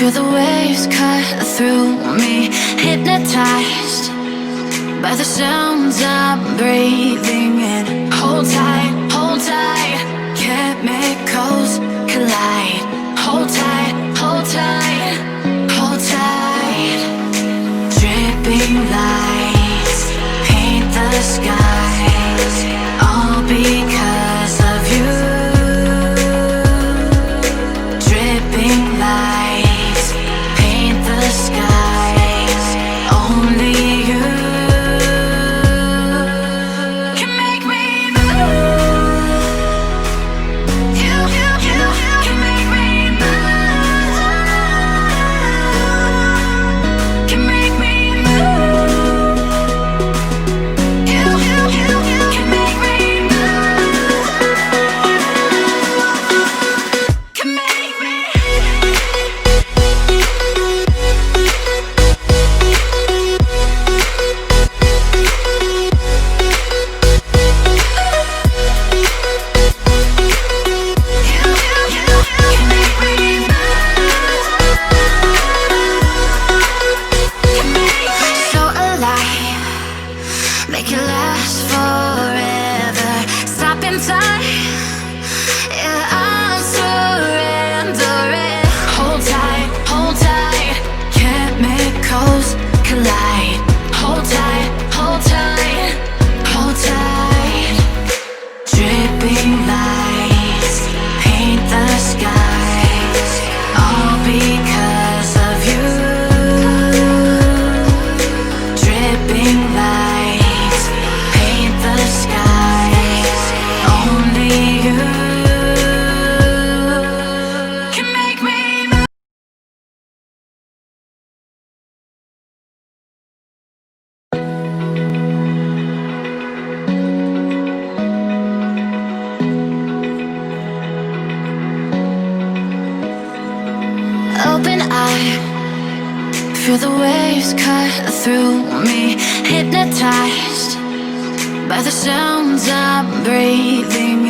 Feel the waves cut through me, hypnotized by the sounds I'm breathing in. Hold tight, chemicals collide. Hold tight, hold tight, hold tight. Dripping lights paint the skies, all because of you. Dripping lights paint the skies, only you can make me move. You can make me move. Can make me move. You can make me move. Can make me. So alive, make it last forever. Stop in time, yeah, I'm surrendering. Hold tight, chemicals collide. Hold tight, hold tight, hold tight. Dripping lights paint the skies, all because of you. Dripping lights paint the skies, only you can make me move. Open eye, feel the waves cut through me, hypnotized by the sounds I'm breathing